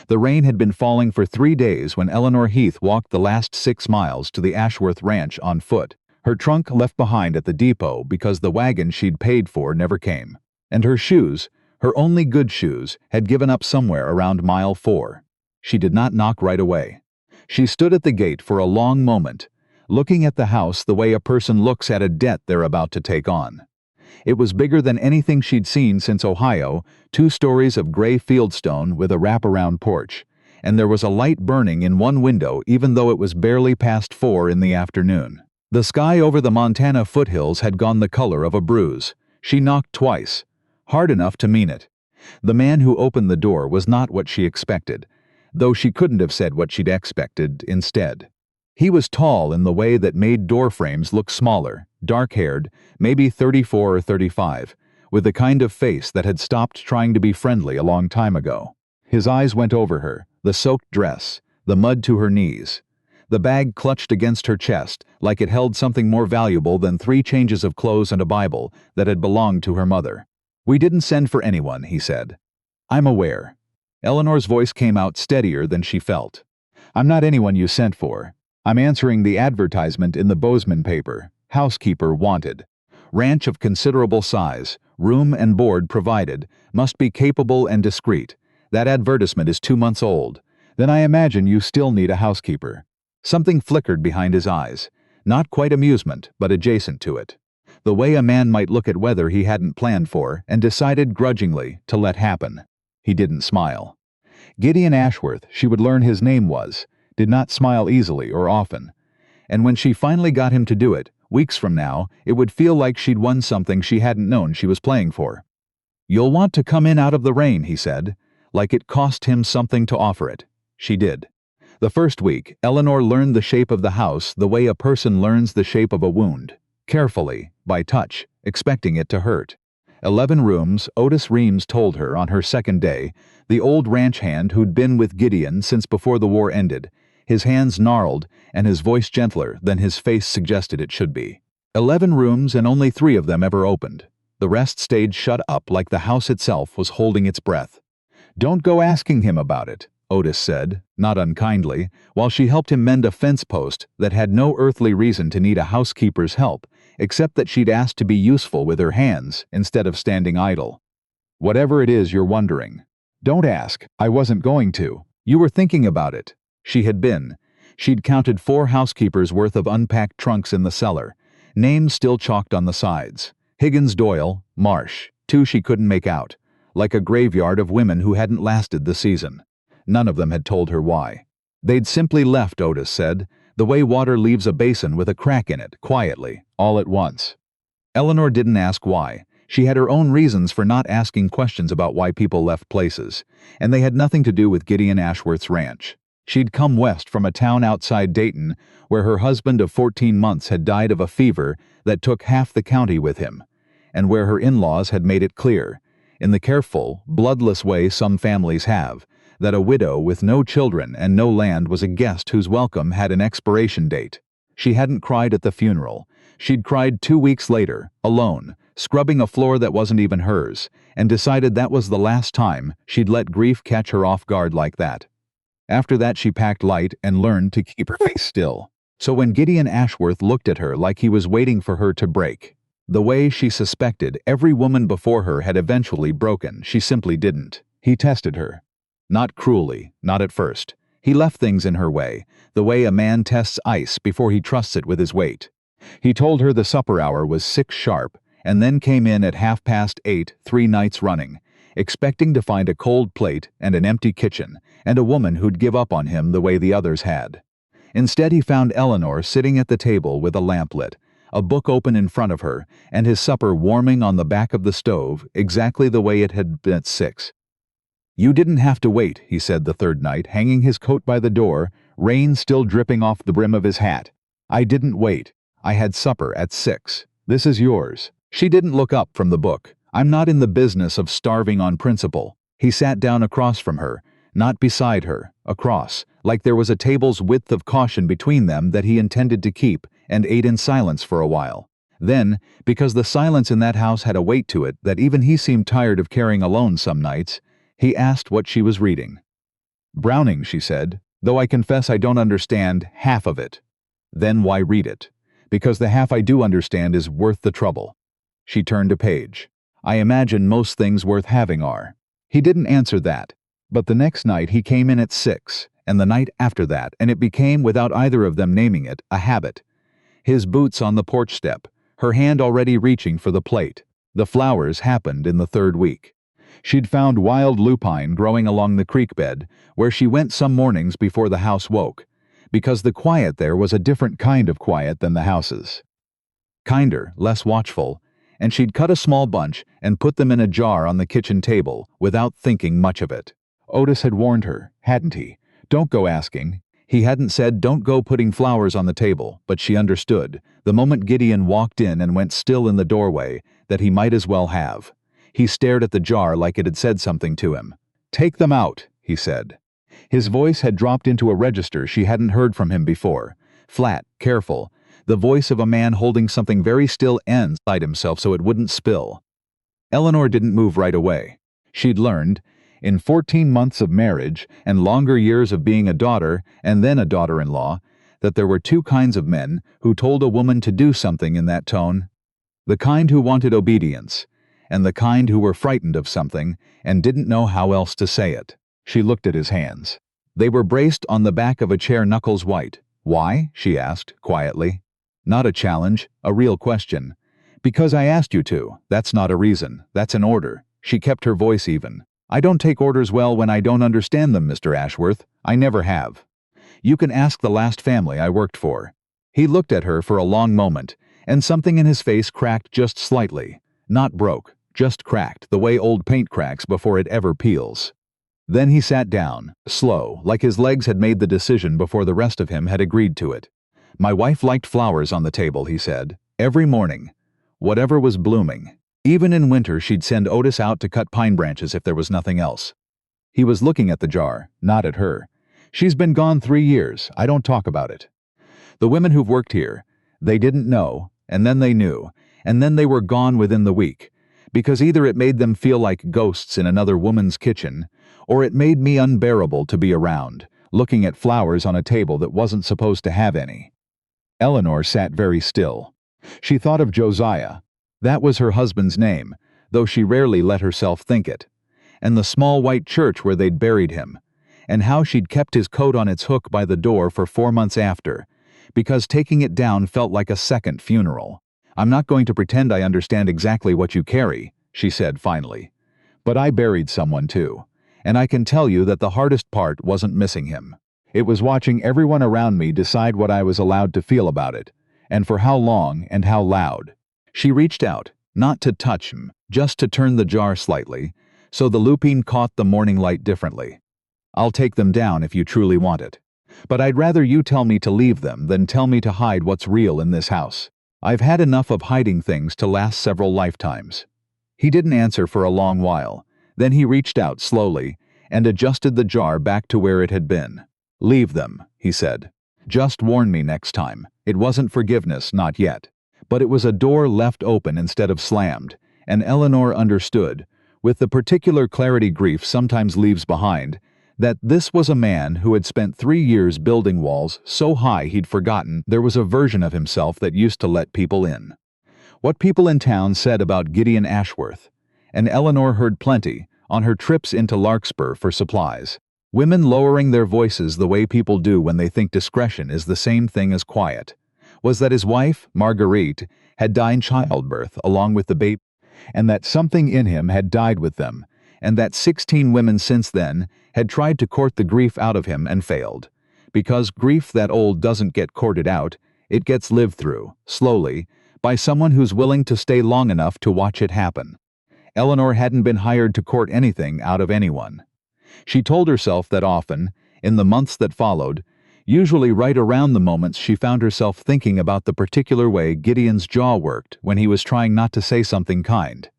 The rain had been falling for 3 days when Eleanor Heath walked the last 6 miles to the Ashworth ranch on foot, her trunk left behind at the depot because the wagon she'd paid for never came. And her shoes, her only good shoes, had given up somewhere around mile 4. She did not knock right away. She stood at the gate for a long moment, looking at the house the way a person looks at a debt they're about to take on. It was bigger than anything she'd seen since Ohio, 2 stories of gray fieldstone with a wraparound porch, and there was a light burning in one window even though it was barely past 4 in the afternoon. The sky over the Montana foothills had gone the color of a bruise. She knocked twice, hard enough to mean it. The man who opened the door was not what she expected, though she couldn't have said what she'd expected instead. He was tall in the way that made door frames look smaller, dark-haired, maybe 34 or 35, with the kind of face that had stopped trying to be friendly a long time ago. His eyes went over her, the soaked dress, the mud to her knees. The bag clutched against her chest like it held something more valuable than 3 changes of clothes and a Bible that had belonged to her mother. "We didn't send for anyone," he said. "I'm aware." Eleanor's voice came out steadier than she felt. "I'm not anyone you sent for. I'm answering the advertisement in the Bozeman paper. Housekeeper wanted. Ranch of considerable size, room and board provided, must be capable and discreet. That advertisement is 2 months old. Then I imagine you still need a housekeeper." Something flickered behind his eyes, not quite amusement, but adjacent to it. The way a man might look at weather he hadn't planned for and decided grudgingly to let happen. He didn't smile. Gideon Ashworth, she would learn his name was, did not smile easily or often. And when she finally got him to do it, weeks from now, it would feel like she'd won something she hadn't known she was playing for. "You'll want to come in out of the rain," he said, like it cost him something to offer it. She did. The first week, Eleanor learned the shape of the house the way a person learns the shape of a wound, carefully, by touch, expecting it to hurt. 11 rooms, Otis Reams told her on her second day, the old ranch hand who'd been with Gideon since before the war ended, his hands gnarled and his voice gentler than his face suggested it should be. 11 rooms and only 3 of them ever opened. The rest stayed shut up like the house itself was holding its breath. "Don't go asking him about it," Otis said, not unkindly, while she helped him mend a fence post that had no earthly reason to need a housekeeper's help, except that she'd asked to be useful with her hands instead of standing idle. "Whatever it is you're wondering. Don't ask. I wasn't going to. You were thinking about it." She had been. She'd counted 4 housekeepers' worth of unpacked trunks in the cellar, names still chalked on the sides. Higgins Doyle, Marsh, 2 she couldn't make out, like a graveyard of women who hadn't lasted the season. None of them had told her why. They'd simply left, Otis said, the way water leaves a basin with a crack in it, quietly, all at once. Eleanor didn't ask why. She had her own reasons for not asking questions about why people left places, and they had nothing to do with Gideon Ashworth's ranch. She'd come west from a town outside Dayton, where her husband of 14 months had died of a fever that took half the county with him, and where her in-laws had made it clear, in the careful, bloodless way some families have, that a widow with no children and no land was a guest whose welcome had an expiration date. She hadn't cried at the funeral. She'd cried 2 weeks later, alone, scrubbing a floor that wasn't even hers, and decided that was the last time she'd let grief catch her off guard like that. After that she packed light and learned to keep her face still. So when Gideon Ashworth looked at her like he was waiting for her to break, the way she suspected every woman before her had eventually broken, she simply didn't. He tested her. Not cruelly, not at first. He left things in her way, the way a man tests ice before he trusts it with his weight. He told her the supper hour was 6 sharp, and then came in at 8:30, 3 nights running, expecting to find a cold plate and an empty kitchen, and a woman who'd give up on him the way the others had. Instead he found Eleanor sitting at the table with a lamp lit, a book open in front of her, and his supper warming on the back of the stove exactly the way it had been at 6. "You didn't have to wait," he said the third night, hanging his coat by the door, rain still dripping off the brim of his hat. "I didn't wait. I had supper at 6. This is yours." She didn't look up from the book. "I'm not in the business of starving on principle." He sat down across from her, not beside her, across, like there was a table's width of caution between them that he intended to keep, and ate in silence for a while. Then, because the silence in that house had a weight to it that even he seemed tired of carrying alone some nights, he asked what she was reading. Browning, she said, though I confess I don't understand half of it. Then why read it? Because the half I do understand is worth the trouble. She turned a page. I imagine most things worth having are. He didn't answer that. But the next night he came in at 6, and the night after that, and it became, without either of them naming it, a habit. His boots on the porch step, her hand already reaching for the plate. The flowers happened in the 3rd week. She'd found wild lupine growing along the creek bed, where she went some mornings before the house woke, because the quiet there was a different kind of quiet than the house's. Kinder, less watchful, and she'd cut a small bunch and put them in a jar on the kitchen table without thinking much of it. Otis had warned her, hadn't he? Don't go asking. He hadn't said don't go putting flowers on the table, but she understood, the moment Gideon walked in and went still in the doorway, that he might as well have. He stared at the jar like it had said something to him. "Take them out," he said. His voice had dropped into a register she hadn't heard from him before. Flat, careful, the voice of a man holding something very still inside himself so it wouldn't spill. Eleanor didn't move right away. She'd learned, in 14 months of marriage and longer years of being a daughter and then a daughter-in-law, that there were 2 kinds of men who told a woman to do something in that tone. The kind who wanted obedience, and the kind who were frightened of something and didn't know how else to say it. She looked at his hands. They were braced on the back of a chair, knuckles white. "Why?" she asked, quietly. Not a challenge, a real question. "Because I asked you to. That's not a reason. That's an order." She kept her voice even. "I don't take orders well when I don't understand them, Mr. Ashworth. I never have. You can ask the last family I worked for." He looked at her for a long moment, and something in his face cracked just slightly. Not broke, just cracked, the way old paint cracks before it ever peels. Then he sat down, slow, like his legs had made the decision before the rest of him had agreed to it. "My wife liked flowers on the table," he said, "every morning. Whatever was blooming. Even in winter she'd send Otis out to cut pine branches if there was nothing else." He was looking at the jar, not at her. "She's been gone 3 years. I don't talk about it. The women who've worked here, they didn't know, and then they knew, and then they were gone within the week, because either it made them feel like ghosts in another woman's kitchen, or it made me unbearable to be around, looking at flowers on a table that wasn't supposed to have any." Eleanor sat very still. She thought of Josiah. That was her husband's name, though she rarely let herself think it. And the small white church where they'd buried him, and how she'd kept his coat on its hook by the door for 4 months after, because taking it down felt like a second funeral. "I'm not going to pretend I understand exactly what you carry," she said finally. "But I buried someone too. And I can tell you that the hardest part wasn't missing him. It was watching everyone around me decide what I was allowed to feel about it, and for how long and how loud." She reached out, not to touch him, just to turn the jar slightly, so the lupine caught the morning light differently. "I'll take them down if you truly want it. But I'd rather you tell me to leave them than tell me to hide what's real in this house. I've had enough of hiding things to last several lifetimes." He didn't answer for a long while. Then he reached out slowly and adjusted the jar back to where it had been. "Leave them," he said. "Just warn me next time." It wasn't forgiveness, not yet. But it was a door left open instead of slammed, and Eleanor understood, with the particular clarity grief sometimes leaves behind, that this was a man who had spent 3 years building walls so high he'd forgotten there was a version of himself that used to let people in. What people in town said about Gideon Ashworth, and Eleanor heard plenty on her trips into Larkspur for supplies. Women lowering their voices the way people do when they think discretion is the same thing as quiet. Was that his wife, Marguerite, had died in childbirth along with the baby, and that something in him had died with them, and that 16 women since then had tried to court the grief out of him and failed. Because grief that old doesn't get courted out, it gets lived through, slowly, by someone who's willing to stay long enough to watch it happen. Eleanor hadn't been hired to court anything out of anyone. She told herself that often, in the months that followed, usually right around the moments she found herself thinking about the particular way Gideon's jaw worked when he was trying not to say something kind.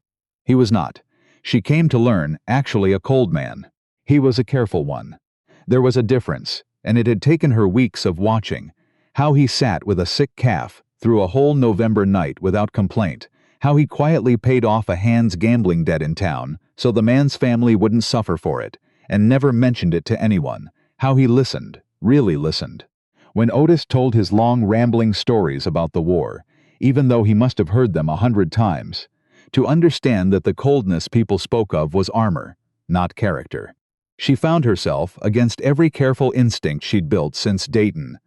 He was not, she came to learn, actually a cold man. He was a careful one. There was a difference, and it had taken her weeks of watching. How he sat with a sick calf through a whole November night without complaint. How he quietly paid off a hand's gambling debt in town so the man's family wouldn't suffer for it, and never mentioned it to anyone. How he listened, really listened. When Otis told his long, rambling stories about the war, even though he must have heard them 100 times, to understand that the coldness people spoke of was armor, not character. She found herself, against every careful instinct she'd built since Dayton,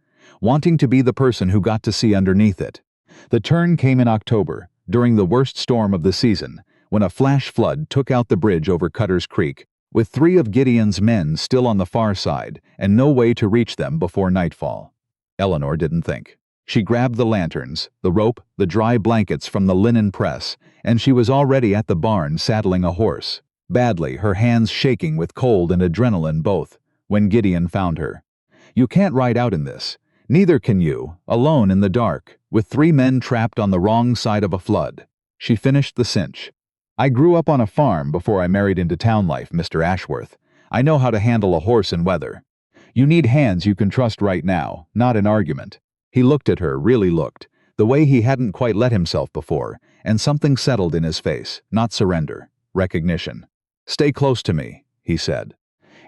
wanting to be the person who got to see underneath it. The turn came in October, during the worst storm of the season, when a flash flood took out the bridge over Cutter's Creek, with 3 of Gideon's men still on the far side and no way to reach them before nightfall. Eleanor didn't think. She grabbed the lanterns, the rope, the dry blankets from the linen press, and she was already at the barn saddling a horse, badly, her hands shaking with cold and adrenaline both, when Gideon found her. "You can't ride out in this. Neither can you, alone in the dark, with 3 men trapped on the wrong side of a flood." She finished the cinch. "I grew up on a farm before I married into town life, Mr. Ashworth. I know how to handle a horse in weather. You need hands you can trust right now, not an argument." He looked at her, really looked, the way he hadn't quite let himself before, and something settled in his face, not surrender, recognition. "Stay close to me," he said.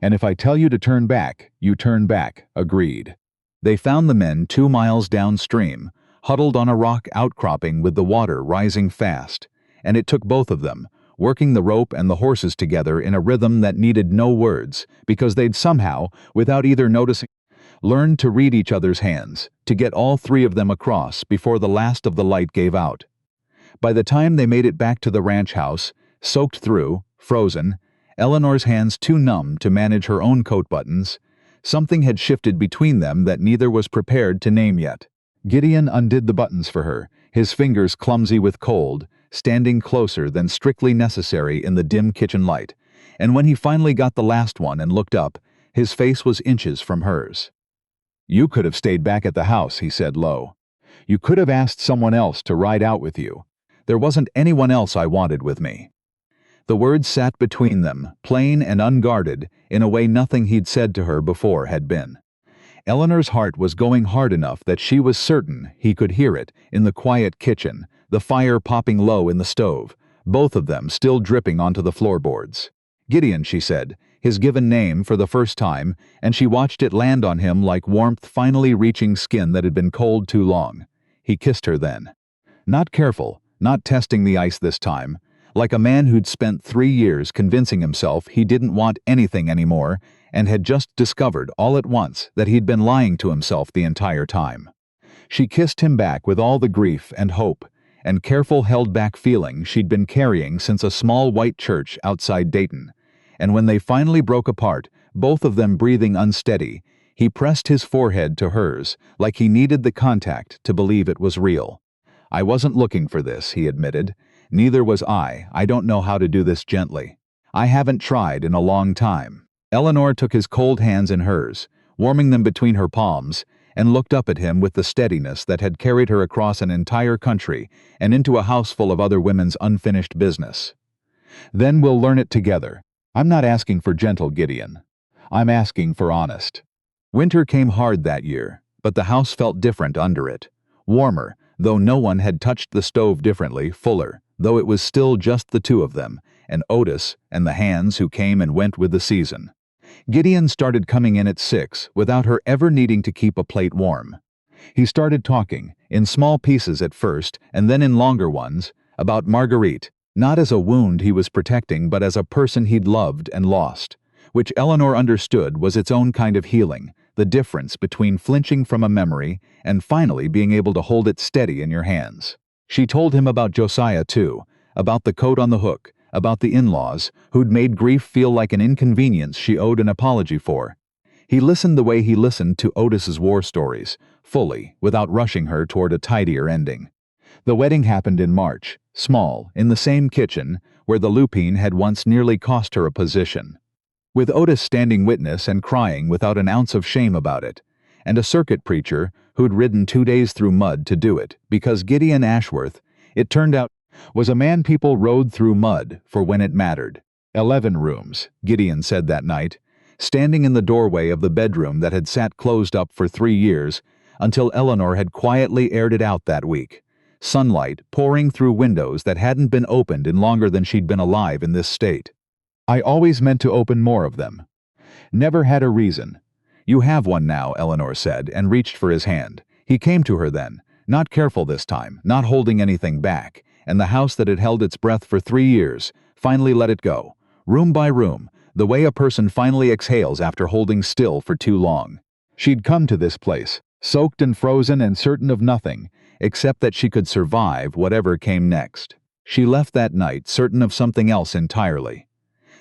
"And if I tell you to turn back, you turn back," agreed. They found the men 2 miles downstream, huddled on a rock outcropping with the water rising fast, and it took both of them, working the rope and the horses together in a rhythm that needed no words, because they'd somehow, without either noticing, learned to read each other's hands, to get all 3 of them across before the last of the light gave out. By the time they made it back to the ranch house, soaked through, frozen, Eleanor's hands too numb to manage her own coat buttons, something had shifted between them that neither was prepared to name yet. Gideon undid the buttons for her, his fingers clumsy with cold, standing closer than strictly necessary in the dim kitchen light, and when he finally got the last one and looked up, his face was inches from hers. "You could have stayed back at the house," he said low. "You could have asked someone else to ride out with you. There wasn't anyone else I wanted with me." The words sat between them, plain and unguarded, in a way nothing he'd said to her before had been. Eleanor's heart was going hard enough that she was certain he could hear it in the quiet kitchen, the fire popping low in the stove, both of them still dripping onto the floorboards. "Gideon," she said, his given name for the first time, and she watched it land on him like warmth finally reaching skin that had been cold too long. He kissed her then. Not careful, not testing the ice this time, like a man who'd spent 3 years convincing himself he didn't want anything anymore and had just discovered all at once that he'd been lying to himself the entire time. She kissed him back with all the grief and hope and careful held-back feeling she'd been carrying since a small white church outside Dayton, and when they finally broke apart, both of them breathing unsteady, he pressed his forehead to hers like he needed the contact to believe it was real. "I wasn't looking for this," he admitted. "Neither was I. I don't know how to do this gently. I haven't tried in a long time." Eleanor took his cold hands in hers, warming them between her palms, and looked up at him with the steadiness that had carried her across an entire country and into a house full of other women's unfinished business. "Then we'll learn it together. I'm not asking for gentle, Gideon. I'm asking for honest." Winter came hard that year, but the house felt different under it. Warmer, though no one had touched the stove differently, fuller, though it was still just the 2 of them, and Otis and the hands who came and went with the season. Gideon started coming in at 6 without her ever needing to keep a plate warm. He started talking, in small pieces at first and then in longer ones, about Marguerite, not as a wound he was protecting but as a person he'd loved and lost, which Eleanor understood was its own kind of healing, the difference between flinching from a memory and finally being able to hold it steady in your hands. She told him about Josiah too, about the coat on the hook, about the in-laws, who'd made grief feel like an inconvenience she owed an apology for. He listened the way he listened to Otis's war stories, fully, without rushing her toward a tidier ending. The wedding happened in March, small, in the same kitchen, where the lupine had once nearly cost her a position. With Otis standing witness and crying without an ounce of shame about it, and a circuit preacher who'd ridden 2 days through mud to do it, because Gideon Ashworth, it turned out, was a man people rode through mud for when it mattered. 11 rooms, Gideon said that night, standing in the doorway of the bedroom that had sat closed up for 3 years, until Eleanor had quietly aired it out that week, sunlight pouring through windows that hadn't been opened in longer than she'd been alive in this state. "I always meant to open more of them. Never had a reason. You have one now, Eleanor said, and reached for his hand. He came to her then, not careful this time, not holding anything back, and the house that had held its breath for 3 years finally let it go, room by room, the way a person finally exhales after holding still for too long. She'd come to this place, soaked and frozen and certain of nothing, except that she could survive whatever came next. She left that night certain of something else entirely.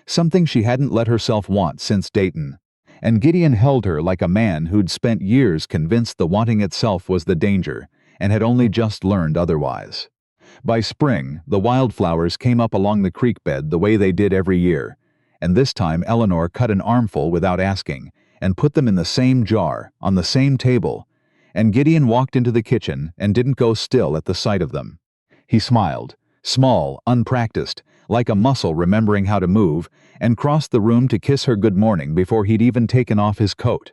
Something she hadn't let herself want since Dayton. And Gideon held her like a man who'd spent years convinced the wanting itself was the danger, and had only just learned otherwise. By spring, the wildflowers came up along the creek bed the way they did every year, and this time Eleanor cut an armful without asking, and put them in the same jar, on the same table, and Gideon walked into the kitchen and didn't go still at the sight of them. He smiled, small, unpracticed, like a muscle remembering how to move, and crossed the room to kiss her good morning before he'd even taken off his coat.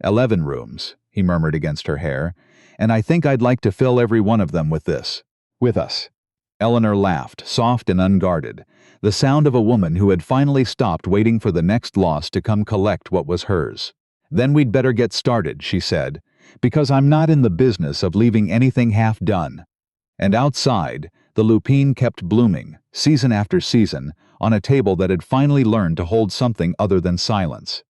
11 rooms, he murmured against her hair, and I think I'd like to fill every one of them with this. With us. Eleanor laughed, soft and unguarded, the sound of a woman who had finally stopped waiting for the next loss to come collect what was hers. Then we'd better get started, she said, because I'm not in the business of leaving anything half done. And outside, the lupine kept blooming, season after season, on a table that had finally learned to hold something other than silence.